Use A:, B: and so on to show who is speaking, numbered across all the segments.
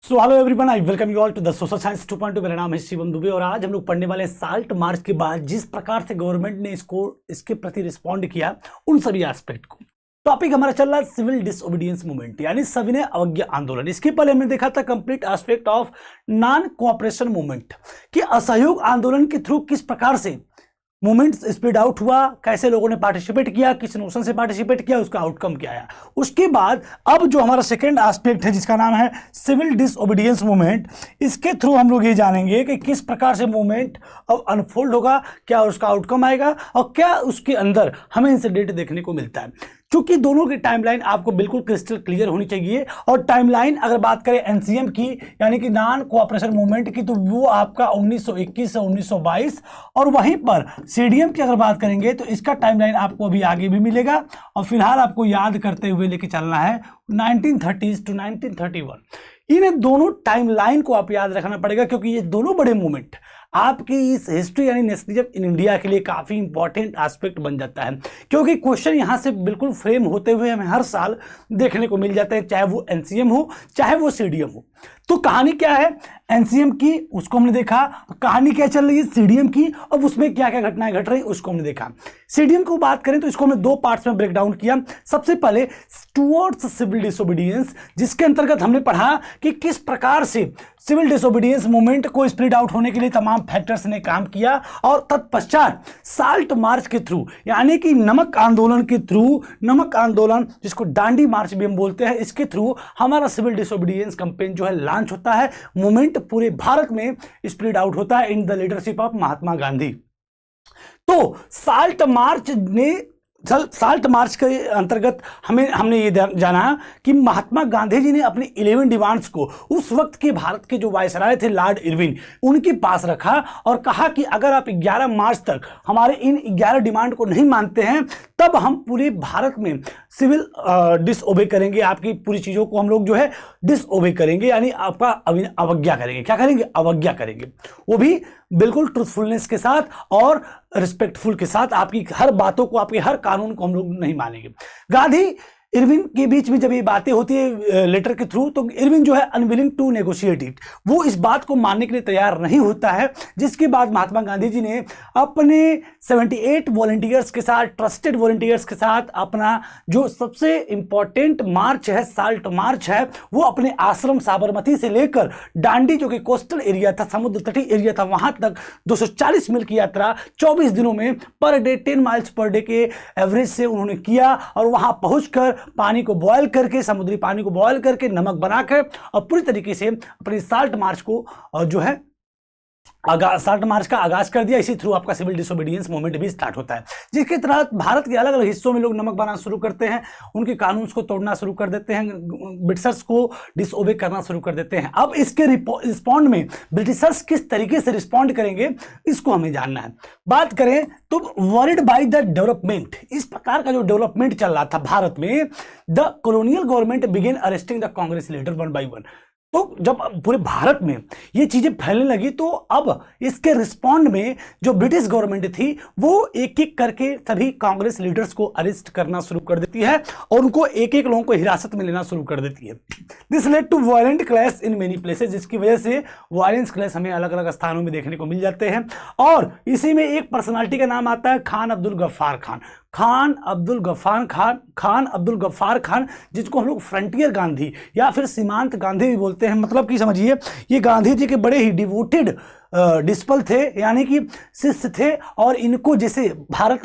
A: So hello everyone, I welcome you all to the social science 2.2। मेरा नाम है शिवम दुबे और आज हम लोग पढ़ने वाले हैं साल्ट मार्च के बाद जिस प्रकार से गवर्नमेंट ने इसके प्रति रिस्पॉन्ड किया उन सभी एस्पेक्ट को। टॉपिक हमारा चल रहा है सिविल डिसओबीडियंस मूवमेंट, यानी सविनय अवज्ञा आंदोलन। इसके पहले हमने देखा था complete aspect of non cooperation movement कि असहयोग आंदोलन के थ्रू किस प्रकार से मूवमेंट स्प्रेड आउट हुआ, कैसे लोगों ने पार्टिसिपेट किया, किस नोशन से पार्टिसिपेट किया, उसका आउटकम क्या आया। उसके बाद अब जो हमारा सेकेंड एस्पेक्ट है जिसका नाम है सिविल डिसओबीडियंस मूवमेंट, इसके थ्रू हम लोग ये जानेंगे कि किस प्रकार से मूवमेंट अब अनफोल्ड होगा, क्या उसका आउटकम आएगा और क्या उसके अंदर हमें इंसिडेंट देखने को मिलता है। क्योंकि दोनों की टाइमलाइन आपको बिल्कुल क्रिस्टल क्लियर होनी चाहिए। और टाइमलाइन अगर बात करें एनसीएम की यानी कि नॉन कोऑपरेशन मूवमेंट की, तो वो आपका 1921 से 1922, और वहीं पर सीडीएम की अगर बात करेंगे तो इसका टाइमलाइन आपको अभी आगे भी मिलेगा। और फिलहाल आपको याद करते हुए लेके चलना है 1930s टू 1931। इन दोनों टाइमलाइन को आप याद रखना पड़ेगा क्योंकि ये दोनों बड़े मूवमेंट आपकी इस हिस्ट्री यानी नेशनलिज्म इन इंडिया के लिए काफी इंपॉर्टेंट एस्पेक्ट बन जाता है। क्योंकि क्वेश्चन यहां से बिल्कुल फ्रेम होते हुए हमें हर साल देखने को मिल जाता है, चाहे वो एनसीएम हो चाहे वो सीडीएम हो। तो कहानी क्या है एनसीएम की, उसको हमने देखा। कहानी क्या चल रही है सीडीएम की, और उसमें क्या क्या घटनाएं घट रही उसको हमने देखा। सीडीएम को बात करें तो इसको हमने दो पार्ट्स में ब्रेक डाउन किया। सबसे पहले टुवर्ड्स सिविल डिसोबीडियंस, जिसके अंतर्गत हमने पढ़ा कि किस प्रकार से सिविल डिसोबीडियंस मूवमेंट को स्प्रेड आउट होने के लिए तमाम फैक्टर्स ने काम किया। और तत्पश्चात साल्ट मार्च के थ्रू यानी कि नमक आंदोलन के थ्रू, नमक आंदोलन जिसको डांडी मार्च भी हम बोलते हैं, इसके थ्रू हमारा सिविल डिसोबीडियंस कैंपेन जो है लॉन्च होता है। मूवमेंट पूरे भारत में स्प्रेड आउट होता है in the leadership of Mahatma Gandhi. तो साल्ट मार्च के अंतर्गत हमने ये जाना कि महात्मा गांधी जी ने अपनी 11 डिमांड्स को उस वक्त के भारत के जो वायसराय थे लॉर्ड इरविन, उनके पास रखा और कहा कि अगर आप 11 मार्च तक हमारे इन 11 डिमांड को नहीं मानते हैं तब हम पूरे भारत में सिविल डिसओबे करेंगे, आपकी पूरी चीजों को हम लोग जो है डिसओबे करेंगे, यानी आपका अवज्ञा करेंगे। क्या करेंगे? अवज्ञा करेंगे, वो भी बिल्कुल ट्रूथफुलनेस के साथ और रिस्पेक्टफुल के साथ। आपकी हर बातों को, आपके हर कानून को हम लोग नहीं मानेंगे। गांधी इरविन के बीच में जब ये बातें होती है लेटर के थ्रू, तो इरविन जो है अनविलिंग टू नेगोशिएट इट, वो इस बात को मानने के लिए तैयार नहीं होता है। जिसके बाद महात्मा गांधी जी ने अपने 78 वॉलंटियर्स के साथ, ट्रस्टेड वॉलंटियर्स के साथ, अपना जो सबसे इंपॉर्टेंट मार्च है, साल्ट मार्च है, वो अपने आश्रम साबरमती से लेकर डांडी जो कि कोस्टल एरिया था, समुद्र तटीय एरिया था, वहां तक 240 मील की यात्रा 24 दिनों में per day 10 miles per day के एवरेज से उन्होंने किया। और वहां पहुंचकर पानी को बॉयल करके, समुद्री पानी को बॉयल करके, नमक बनाकर और पूरी तरीके से अपनी साल्ट मार्च को जो है साल्ट मार्च का आगाज कर दिया। इसी थ्रू आपका सिविल डिसोबीडियंस मूवमेंट भी स्टार्ट होता है, जिसके तहत भारत के अलग अलग हिस्सों में लोग नमक बनाना शुरू करते हैं, उनके कानून को तोड़ना शुरू कर देते हैं, ब्रिटिशर्स को डिसओबे करना शुरू कर देते हैं। अब इसके रिस्पॉन्ड में ब्रिटिशर्स किस तरीके से रिस्पॉन्ड करेंगे इसको हमें जानना है। बात करें तो वरीड बाय द डेवलपमेंट, इस प्रकार का जो डेवलपमेंट चल रहा था भारत में, the colonial government began arresting the Congress leader one by one. तो जब पूरे भारत में ये चीजें फैलने लगी तो अब इसके रिस्पॉन्ड में जो ब्रिटिश गवर्नमेंट थी वो एक एक करके सभी कांग्रेस लीडर्स को अरेस्ट करना शुरू कर देती है और उनको एक एक लोगों को हिरासत में लेना शुरू कर देती है। This led to violent clash in many places, जिसकी वजह से वायलेंस क्लैश हमें अलग अलग स्थानों में देखने को मिल जाते हैं। और इसी में एक पर्सनालिटी का नाम आता है खान अब्दुल गफ्फार खान। खान अब्दुल गफ्फार खान, जिसको हम लोग फ्रंटियर गांधी या फिर सीमांत गांधी भी बोलते हैं। मतलब कि समझिए ये गांधी जी के बड़े ही डिवोटेड डिस्पल थे, यानी कि शिष्य थे। और इनको जैसे भारत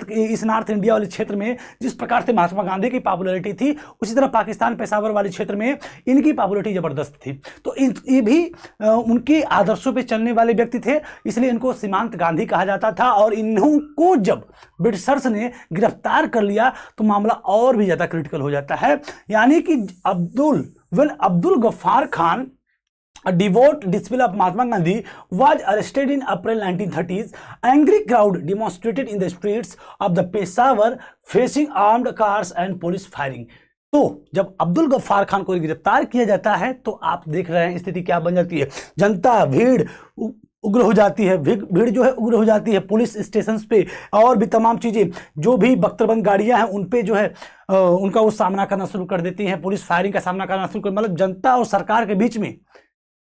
A: के इस नॉर्थ इंडिया वाले क्षेत्र में जिस प्रकार से महात्मा गांधी की पॉपुलैरिटी थी, उसी तरह पाकिस्तान पेशावर वाले क्षेत्र में इनकी पॉपुलैरिटी जबरदस्त थी। तो ये भी उनके आदर्शों पे चलने वाले व्यक्ति थे, इसलिए इनको सीमांत गांधी कहा जाता था। और इन्हों को जब ब्रिटिशर्स ने गिरफ्तार कर लिया तो मामला और भी ज्यादा क्रिटिकल हो जाता है। यानी कि Abdul Gaffar Khan, a devout disciple of Mahatma Gandhi, was arrested in April 1930s. Angry crowd demonstrated in the streets of the Peshawar, facing armed cars and police firing. तो जब अब्दुल गफ्फार खान को गिरफ्तार किया जाता है तो आप देख रहे हैं स्थिति क्या बन जाती है। जनता, भीड़ उग्र हो जाती है, भीड़ जो है उग्र हो जाती है पुलिस स्टेशन पे, और भी तमाम चीज़ें, जो भी बख्तरबंद गाड़ियां हैं उन पे जो है उनका वो सामना करना शुरू कर देती हैं, पुलिस फायरिंग का सामना करना शुरू कर, मतलब जनता और सरकार के बीच में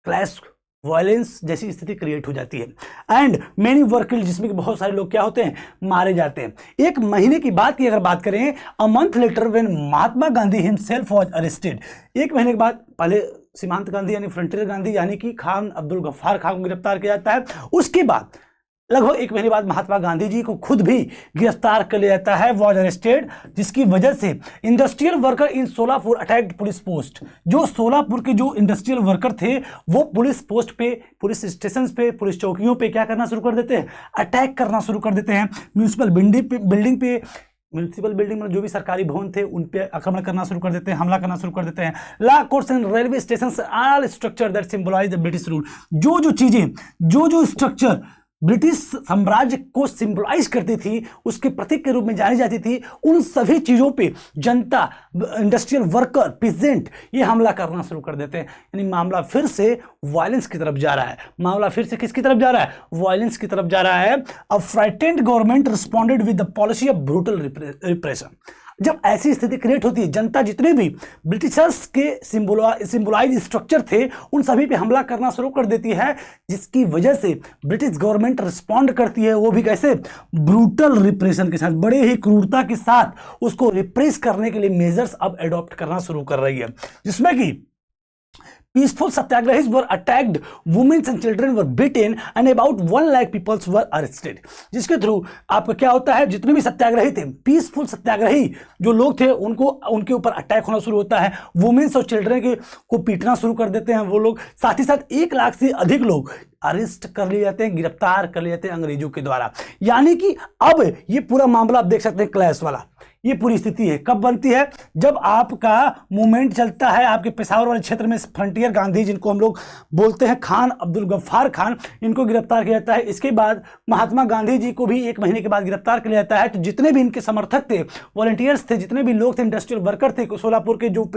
A: क्लैश, वायलेंस जैसी स्थिति क्रिएट हो जाती है। एंड मेनी वर किल्ड, जिसमें कि बहुत सारे लोग क्या होते हैं, मारे जाते हैं। एक महीने की बात की अगर बात करें, a month later when Mahatma Gandhi himself was arrested, एक महीने के बाद पहले सीमांत गांधी यानी फ्रंटियर गांधी यानी कि खान अब्दुल गफ्फार खान को गिरफ्तार किया जाता है। उसके बाद लगभग एक महीने बाद महात्मा गांधी जी को खुद भी गिरफ्तार कर लिया जाता है, वॉज अरेस्टेड, जिसकी वजह से industrial worker in Solapur attacked police post. जो सोलापुर के जो इंडस्ट्रियल वर्कर थे वो पुलिस पोस्ट पे, पुलिस स्टेशन पे, पुलिस चौकियों पे क्या करना शुरू कर देते हैं, अटैक करना शुरू कर देते हैं। म्यूनिसिपल बिल्डिंग पे म्यूनिसिपल बिल्डिंग में जो भी सरकारी भवन थे उन पे आक्रमण करना शुरू कर देते हैं, हमला करना शुरू कर देते हैं। Law courts and railway station all structure that symbolise the British rule, जो चीजें, जो स्ट्रक्चर ब्रिटिश साम्राज्य को सिंबलाइज करती थी, उसके प्रतीक के रूप में जानी जाती थी, उन सभी चीजों पे जनता, इंडस्ट्रियल वर्कर, पीजेंट ये हमला करना शुरू कर देते हैं। यानी मामला फिर से वायलेंस की तरफ जा रहा है। मामला फिर से किसकी तरफ जा रहा है, वायलेंस की तरफ जा रहा है। अ frightened government responded with the policy of brutal repression. जब ऐसी स्थिति क्रिएट होती है, जनता जितने भी ब्रिटिशर्स के सिंबलाइज स्ट्रक्चर थे उन सभी पे हमला करना शुरू कर देती है, जिसकी वजह से ब्रिटिश गवर्नमेंट रिस्पॉन्ड करती है, वो भी कैसे, ब्रूटल रिप्रेशन के साथ, बड़े ही क्रूरता के साथ उसको रिप्रेस करने के लिए मेजर्स अब एडॉप्ट करना शुरू कर रही है, जिसमें कि peaceful satyagrahis were attacked, women and children were beaten and about 1 lakh people were arrested। जिसके थ्रू आपका क्या होता है, जितने भी सत्याग्रही थे, पीसफुल सत्याग्रही जो लोग थे, उनको उनके ऊपर अटैक होना शुरू होता है, वुमेन्स और चिल्ड्रन को पीटना शुरू कर देते हैं वो लोग। साथ ही साथ 1 लाख से अधिक लोग अरेस्ट कर लिए जाते हैं, गिरफ्तार कर लिए जाते हैं अंग्रेजों के द्वारा। यानी कि अब ये पूरा मामला आप देख सकते हैं क्लैश वाला, ये पूरी स्थिति है। कब बनती है, जब आपका मूवमेंट चलता है आपके पेशावर वाले क्षेत्र में, फ्रंटियर गांधी जिनको हम लोग बोलते हैं, खान अब्दुल गफ्फार खान, इनको गिरफ्तार किया जाता है। इसके बाद महात्मा गांधी जी को भी 1 महीने के बाद गिरफ्तार कर लिया जाता है। तो जितने भी इनके समर्थक थे, वॉलंटियर्स थे, जितने भी लोग थे, इंडस्ट्रियल वर्कर थे, सोलापुर के जो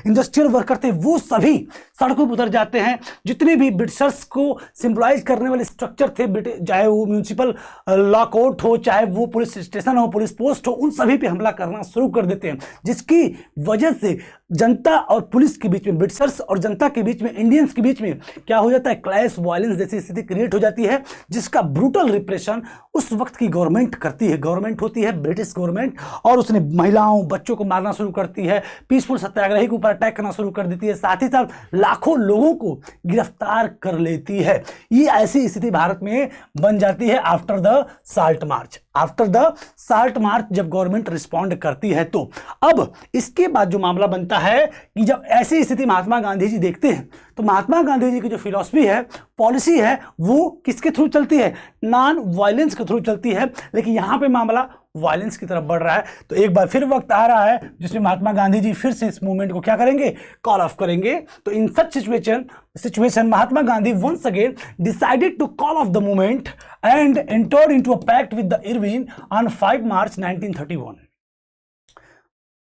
A: इंडस्ट्रियल वर्कर थे, वो सभी सड़कों पर उतर जाते हैं। जितने भी ब्रिटिशर्स को सिंबलाइज करने वाले स्ट्रक्चर थे, चाहे वो म्यूनिसिपल लॉ कोर्ट हो, चाहे वो पुलिस स्टेशन हो, पुलिस पोस्ट हो, उन सभी पे हमला करना शुरू कर देते हैं, जिसकी वजह से जनता और पुलिस के बीच में, ब्रिटिशर्स और जनता के बीच में, इंडियंस के बीच में क्या हो जाता है, क्लैश, वायलेंस जैसी स्थिति क्रिएट हो जाती है, जिसका ब्रूटल रिप्रेशन उस वक्त की गवर्नमेंट करती है। गवर्नमेंट होती है ब्रिटिश गवर्नमेंट, और उसने महिलाओं, बच्चों को मारना शुरू करती है, पीसफुल सत्याग्रही के ऊपर अटैक करना शुरू कर देती है, साथ ही साथ लाखों लोगों को गिरफ्तार कर लेती है। ये ऐसी स्थिति भारत में बन जाती है after the salt March. After the salt मार्च जब गवर्नमेंट रिस्पॉन्ड करती है, तो अब इसके बाद जो मामला बनता है कि जब ऐसी स्थिति महात्मा गांधी जी देखते हैं, तो महात्मा गांधी जी की जो फिलॉसफी है, पॉलिसी है, वो किसके थ्रू चलती है, नॉन वायलेंस के थ्रू चलती है। लेकिन यहां पे मामला वायलेंस की तरफ बढ़ रहा है। तो एक बार फिर वक्त आ रहा है जिसमें महात्मा गांधी जी फिर से इस मूवमेंट को क्या करेंगे, कॉल ऑफ करेंगे। तो in such situation Mahatma Gandhi once again decided to call off the movement and entered into a pact with the Irwin on 5 March 1931।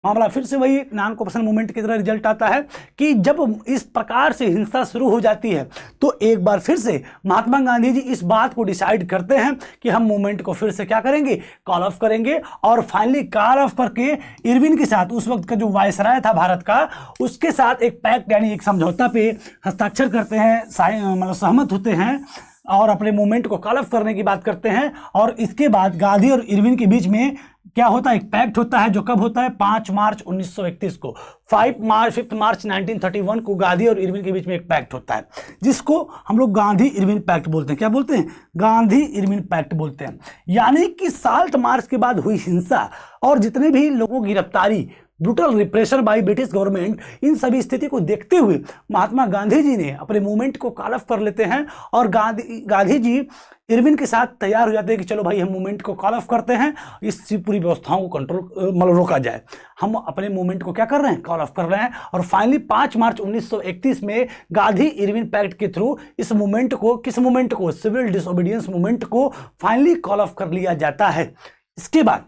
A: मामला फिर से वही नॉन कोऑपरेशन मूवमेंट की तरह रिजल्ट आता है कि जब इस प्रकार से हिंसा शुरू हो जाती है, तो एक बार फिर से महात्मा गांधी जी इस बात को डिसाइड करते हैं कि हम मूवमेंट को फिर से क्या करेंगे, कॉल ऑफ करेंगे। और फाइनली कॉल ऑफ करके इरविन के साथ, उस वक्त का जो वायसराय था भारत का, उसके साथ एक पैक्ट यानी एक समझौता पे हस्ताक्षर करते हैं, मतलब सहमत होते हैं और अपने मूवमेंट को कॉल ऑफ करने की बात करते हैं। और इसके बाद गांधी और इरविन के बीच में क्या होता है, एक पैक्ट होता है, जो कब होता है, 5 मार्च 1931 को। 5 मार्च 1931 को गांधी और इरविन के बीच में एक पैक्ट होता है, जिसको हम लोग गांधी इरविन पैक्ट बोलते हैं। क्या बोलते हैं, गांधी इरविन पैक्ट बोलते हैं। यानी कि साल्ट मार्च के बाद हुई हिंसा और जितने भी लोगों की गिरफ्तारी, brutal repression by British government, इन सभी स्थिति को देखते हुए महात्मा गांधी जी ने अपने मूवमेंट को कॉल ऑफ कर लेते हैं। और गांधी जी इरविन के साथ तैयार हो जाते हैं कि चलो भाई हम मूवमेंट को कॉल ऑफ करते हैं, इस पूरी व्यवस्थाओं को कंट्रोल मतलब रोका जाए। हम अपने मूवमेंट को क्या कर रहे हैं, कॉल ऑफ कर रहे हैं। और फाइनली 5 मार्च 1931 में गांधी इरविन पैक्ट के थ्रू इस मूवमेंट को, किस मूवमेंट को, सिविल डिसोबीडियंस मूवमेंट को फाइनली कॉल ऑफ कर लिया जाता है। इसके बाद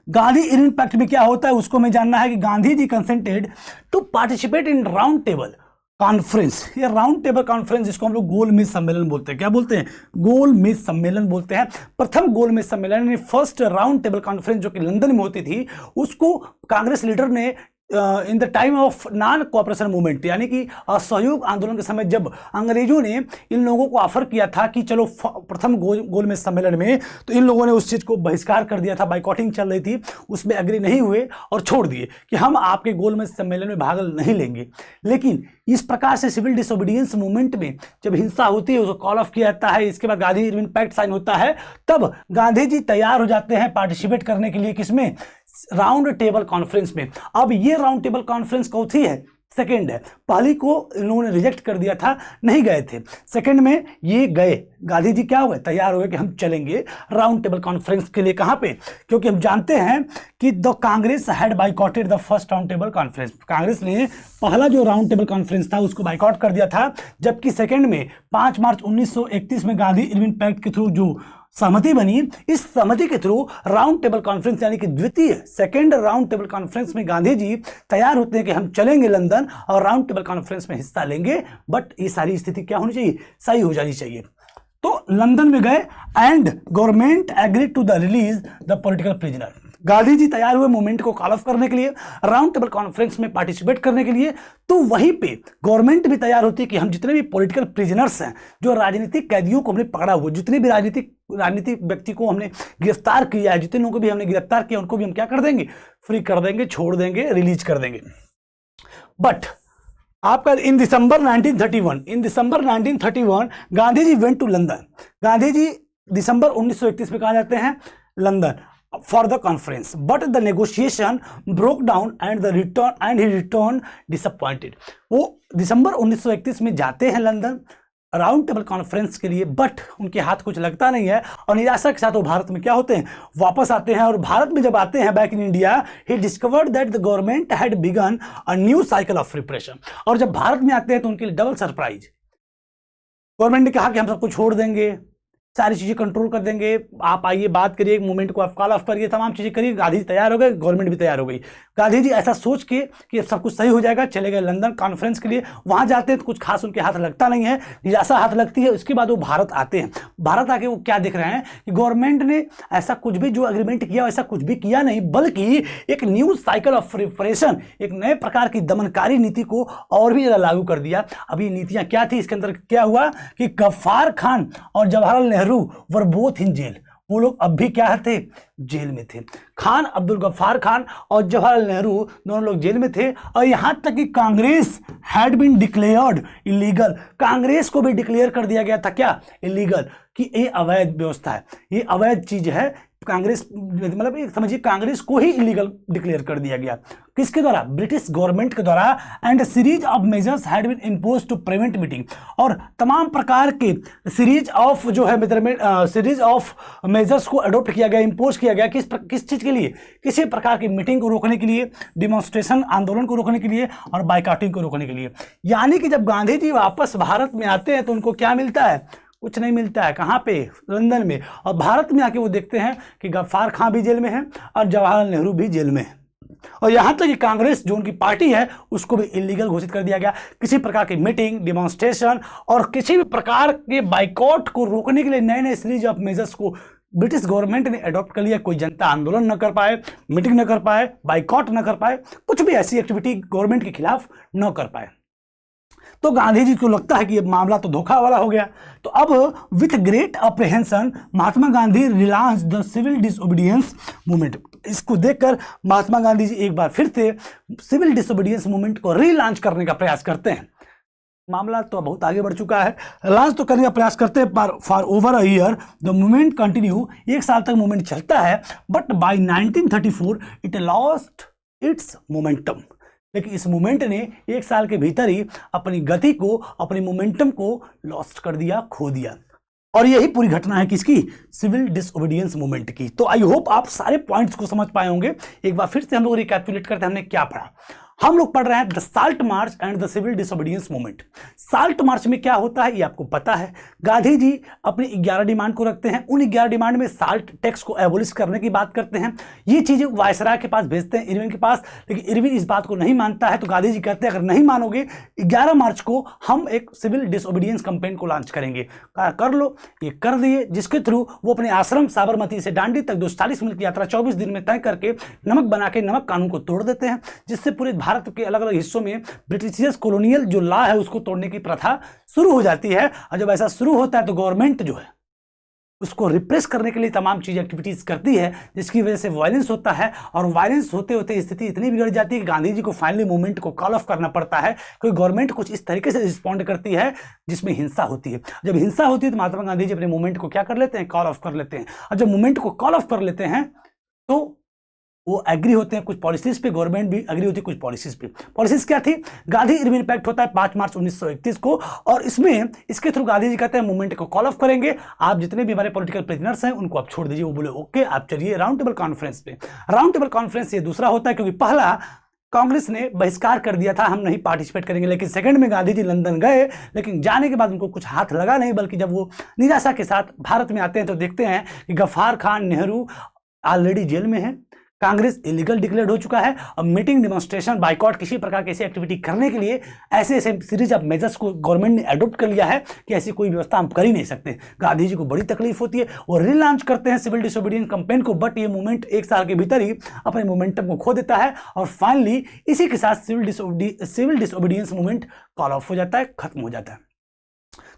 A: गांधी इरविन पैक्ट में क्या होता है उसको हमें जानना है कि Gandhi ji consented to participate in round table conference, ये राउंड टेबल कॉन्फ्रेंस, जिसको हम लोग गोलमेज सम्मेलन बोलते हैं। क्या बोलते हैं? गोलमेज सम्मेलन बोलते हैं। प्रथम गोलमेज सम्मेलन यानी फर्स्ट राउंड टेबल कॉन्फ्रेंस जो कि लंदन में होती थी, उसको कांग्रेस लीडर ने in the time of non cooperation movement, यानी कि असहयोग आंदोलन के समय, जब अंग्रेजों ने इन लोगों को ऑफर किया था कि चलो प्रथम गोलमेज सम्मेलन में, तो इन लोगों ने उस चीज को बहिष्कार कर दिया था। बाइकॉटिंग चल रही थी, उसमें एग्री नहीं हुए और छोड़ दिए कि हम आपके गोलमेज सम्मेलन में भाग नहीं लेंगे। लेकिन इस प्रकार से सिविल डिसोबीडियंस मूवमेंट में जब हिंसा होती है, उसको कॉल ऑफ किया जाता है, इसके बाद गांधी इरविन पैक्ट साइन होता है, तब गांधी जी तैयार हो जाते हैं पार्टिसिपेट करने के लिए। किसमें? राउंड टेबल कॉन्फ्रेंस में। अब ये राउंड टेबल कॉन्फ्रेंस कौन सी है? सेकंड है। पहली को इन्होंने रिजेक्ट कर दिया था, नहीं गए थे। सेकंड में ये गए, गांधी जी क्या हुए? तैयार हुए कि हम चलेंगे राउंड टेबल कॉन्फ्रेंस के लिए। कहां पे? क्योंकि हम जानते हैं कि the Congress had boycotted the first round table conference. Congress ने पहला जो राउंड टेबल कॉन्फ्रेंस था उसको बाइकॉट कर दिया था, जबकि सेकंड में 5 मार्च 1931 में गांधी इरविन पैक्ट के थ्रू जो सहमति बनी, इस सहमति के थ्रू राउंड टेबल कॉन्फ्रेंस यानी कि द्वितीय सेकंड राउंड टेबल कॉन्फ्रेंस में गांधी जी तैयार होते हैं कि हम चलेंगे लंदन और राउंड टेबल कॉन्फ्रेंस में हिस्सा लेंगे। बट ये सारी स्थिति क्या होनी चाहिए? सही हो जानी चाहिए। तो लंदन में गए and government agree to the release the political prisoner. Gandhi ji तैयार हुए मूवमेंट को कॉल ऑफ करने के लिए, राउंड टेबल कॉन्फ्रेंस में पार्टिसिपेट करने के लिए। तो वहीं पे गवर्नमेंट भी तैयार होती है कि हम जितने भी पॉलिटिकल प्रिजनर्स हैं, जो राजनीतिक कैदियों को हमने पकड़ा हुआ, जितने भी राजनीतिक व्यक्ति को हमने गिरफ्तार किया है, जितने लोगों को भी हमने गिरफ्तार किया, उनको भी हम क्या कर देंगे? फ्री कर देंगे, छोड़ देंगे, रिलीज कर देंगे। बट आपका इन दिसंबर 1931 Gandhi ji went to London. Gandhi ji दिसंबर 1931 में कहा जाते हैं London for the conference, but the negotiation broke down and he return disappointed. वो दिसंबर 1931 में जाते हैं लंदन राउंड टेबल कॉन्फ्रेंस के लिए, बट उनके हाथ कुछ लगता नहीं है और निराशा के साथ वो भारत में क्या होते हैं? वापस आते हैं। और भारत में जब आते हैं back in India, he discovered that the government had begun a new cycle of repression. और जब भारत में आते हैं तो उनके लिए डबल सरप्राइज। गवर्नमेंट ने कहा कि हम सबको छोड़ देंगे, सारी चीजें कंट्रोल कर देंगे, आप आइए बात करिए, मूवमेंट को आप कॉल ऑफ करिए, तमाम चीजें करिए। गांधी जी तैयार हो गए, गवर्नमेंट भी तैयार हो गई। गांधी जी ऐसा सोच के कि सब कुछ सही हो जाएगा, चले गए लंदन कॉन्फ्रेंस के लिए। वहां जाते हैं तो कुछ खास उनके हाथ लगता नहीं है, निराशा हाथ लगती है। उसके बाद वो भारत आते हैं। भारत आके वो क्या देख रहे हैं कि गवर्नमेंट ने ऐसा कुछ भी जो एग्रीमेंट किया वैसा कुछ भी किया नहीं, बल्कि एक न्यू साइकिल ऑफ रिप्रेशन, एक नए प्रकार की दमनकारी नीति को और भी ज्यादा लागू कर दिया। अभी नीतियां क्या थी? इसके अंदर क्या हुआ कि गफ्फार खान और Jawaharlal Nehru were both in jail. वो लोग अब भी क्या थे? जेल में थे। खान अब्दुल गफ्फार खान और जवाहरलाल नेहरू दोनों लोग जेल में थे। और यहां तक कि Congress had been declared illegal. Congress को भी डिक्लेयर कर दिया गया था क्या? इलीगल, कि ये अवैध व्यवस्था है, ये अवैध चीज है। कांग्रेस मतलब समझिए कांग्रेस को ही इलीगल डिक्लेयर कर दिया गया। किसके द्वारा? ब्रिटिश गवर्नमेंट के द्वारा। And series of measures had been imposed to prevent meeting. और तमाम प्रकार के सीरीज ऑफ जो है सीरीज ऑफ मेजर्स को अडोप्ट किया गया, इम्पोज किया गया। किस चीज के लिए? किसी प्रकार की मीटिंग को रोकने के लिए, डिमॉन्स्ट्रेशन आंदोलन को रोकने के लिए और बाइकॉटिंग को रोकने के लिए। यानी कि जब गांधी जी वापस भारत में आते हैं तो उनको क्या मिलता है? कुछ नहीं मिलता है। कहाँ पे? लंदन में। और भारत में आके वो देखते हैं कि गफ्फार खान भी जेल में है और जवाहरलाल नेहरू भी जेल में है। और यहां तक कि कांग्रेस जो उनकी पार्टी है उसको भी इलीगल घोषित कर दिया गया। किसी प्रकार की मीटिंग, डिमॉन्स्ट्रेशन और किसी भी प्रकार के बाइकॉट को रोकने के लिए नए नए सीरीज ऑफ मेजर्स को ब्रिटिश गवर्नमेंट ने अडॉप्ट कर लिया। कोई जनता आंदोलन न कर पाए, मीटिंग न कर पाए, बाइकॉट न कर पाए, कुछ भी ऐसी एक्टिविटी गवर्नमेंट के खिलाफ न कर पाए। तो गांधी जी को लगता है कि ये मामला तो धोखा वाला हो गया। तो अब with great apprehension Mahatma Gandhi relaunch the civil disobedience movement. इसको देखकर महात्मा गांधी जी एक बार फिर से सिविल डिसोबीडियंस मूवमेंट को रीलॉन्च करने का प्रयास करते हैं। मामला तो बहुत आगे बढ़ चुका है, लॉन्च तो करने का प्रयास करते हैं, पर for over a year the movement continue. 1 साल तक मूवमेंट चलता है, but by 1934 it lost its momentum. लेकिन इस मूवमेंट ने 1 साल के भीतर ही अपनी गति को, अपने मोमेंटम को लॉस्ट कर दिया, खो दिया। और यही पूरी घटना है किसकी? सिविल डिसओबीडियंस मूवमेंट की। तो आई होप आप सारे पॉइंट्स को समझ पाए होंगे। एक बार फिर से हम लोग रिकैपिचुलेट करते हैं हमने क्या पढ़ा। हम लोग पढ़ रहे हैं the salt march and the civil disobedience movement. Salt march में क्या होता है ये आपको पता है। गांधी जी अपनी 11 डिमांड को रखते हैं। उन 11 डिमांड में साल्ट टैक्स को एबोलिश करने की बात करते हैं। ये चीजें वायसराय के पास भेजते हैं, इरविन के पास, लेकिन इरविन इस बात को नहीं मानता है। तो गांधी जी कहते हैं अगर नहीं मानोगे 11 मार्च को हम एक सिविल डिसोबीडियंस कैंपेन को लॉन्च करेंगे। कर लो, ये कर दिए, जिसके थ्रू वो अपने आश्रम साबरमती से डांडी तक 240 मील की यात्रा 24 दिन में तय करके नमक बना के नमक कानून को तोड़ देते हैं, जिससे पूरे भारत के अलग अलग हिस्सों में ब्रिटिश कॉलोनियल जो लॉ है उसको तोड़ने की प्रथा शुरू हो जाती है। और जब ऐसा शुरू होता है तो गवर्नमेंट जो है उसको रिप्रेस करने के लिए तमाम चीज़ एक्टिविटीज करती है, जिसकी वजह से वायलेंस होता है। और वायलेंस होते होते स्थिति इतनी बिगड़ जाती है कि गांधी जी को फाइनली मूवमेंट को कॉल ऑफ करना पड़ता है, क्योंकि गवर्नमेंट कुछ इस तरीके से रिस्पॉन्ड करती है जिसमें हिंसा होती है। जब हिंसा होती है तो महात्मा गांधी जी अपने मूवमेंट को क्या कर लेते हैं, कॉल ऑफ कर लेते हैं। और जब मूवमेंट को कॉल ऑफ कर लेते हैं तो वो एग्री होते हैं कुछ पॉलिसीज पे, गवर्नमेंट भी एग्री होती है कुछ पॉलिसीज पे। पॉलिसीज क्या थी? गांधी इरविन पैक्ट होता है 5 मार्च 1931 को, और इसके थ्रू गांधी जी कहते हैं मूवमेंट को कॉल ऑफ करेंगे, आप जितने भी हमारे पॉलिटिकल प्रिजनर्स हैं उनको आप छोड़ दीजिए। वो बोले ओके, आप चलिए राउंड टेबल कॉन्फ्रेंस पे। राउंड टेबल कॉन्फ्रेंस ये दूसरा होता है, क्योंकि पहला कांग्रेस ने बहिष्कार कर दिया था, हम नहीं पार्टिसिपेट करेंगे, लेकिन सेकंड में गांधी जी लंदन गए, लेकिन जाने के बाद उनको कुछ हाथ लगा नहीं, बल्कि जब वो निराशा के साथ भारत में आते हैं तो देखते हैं कि गफ्फार खान नेहरू ऑलरेडी जेल में है, कांग्रेस इलीगल डिक्लेयर हो चुका है, और मीटिंग, डिमॉन्स्ट्रेशन, बाइकआउट, किसी प्रकार की ऐसी एक्टिविटी करने के लिए ऐसे ऐसे सीरीज ऑफ मेजर्स को गवर्नमेंट ने अडॉप्ट कर लिया है कि ऐसी कोई व्यवस्था हम कर ही नहीं सकते। गांधी जी को बड़ी तकलीफ होती है, वो रिलॉन्च करते हैं सिविल डिसोबीडियंस कैंपेन को, बट ये मूवमेंट 1 साल के भीतर ही अपने मोमेंटम को खो देता है, और फाइनली इसी के साथ civil disobedience movement call off हो जाता है, खत्म हो जाता है।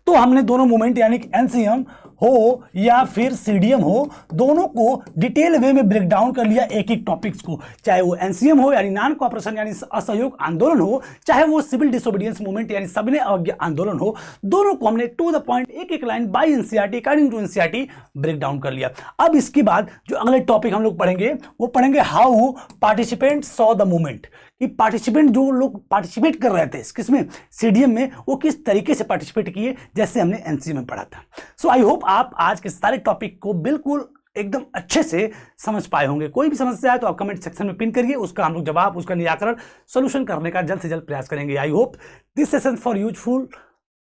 A: तो हमने दोनों मूवमेंट यानी कि एनसीएम हो या फिर सीडीएम हो, दोनों को डिटेल वे में ब्रेक डाउन कर लिया एक एक टॉपिक्स को, चाहे वो एनसीएम हो यानी नॉन कोऑपरेशन यानी असहयोग आंदोलन हो, चाहे वो सिविल डिसोबीडियंस मूवमेंट यानी सविनय अवज्ञा आंदोलन हो, दोनों को हमने टू द पॉइंट एक एक line by NCERT according to NCERT break down कर लिया। अब इसके बाद जो अगले टॉपिक हम लोग पढ़ेंगे वो पढ़ेंगे how participant saw the movement, कि पार्टिसिपेंट जो लोग पार्टिसिपेट कर रहे थे किसमें, सीडीएम में, वो किस तरीके से पार्टिसिपेट किए, जैसे हमने एनसीएम में पढ़ा था। सो आई होप आप आज के सारे टॉपिक को बिल्कुल एकदम अच्छे से समझ पाए होंगे। कोई भी समस्या है तो आप कमेंट सेक्शन में पिन करिए, उसका हम लोग जवाब, उसका निराकरण, सोल्यूशन करने का जल्द से जल्द प्रयास करेंगे। I hope this session for useful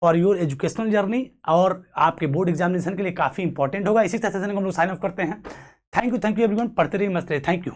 A: for your educational journey, और आपके बोर्ड एग्जामिनेशन के लिए काफी इंपॉर्टेंट होगा। इसी तरह सेशन को हम लोग साइन ऑफ करते हैं। थैंक यू एवरीवन, पढ़ते रहिए, मस्त रहिए, थैंक यू।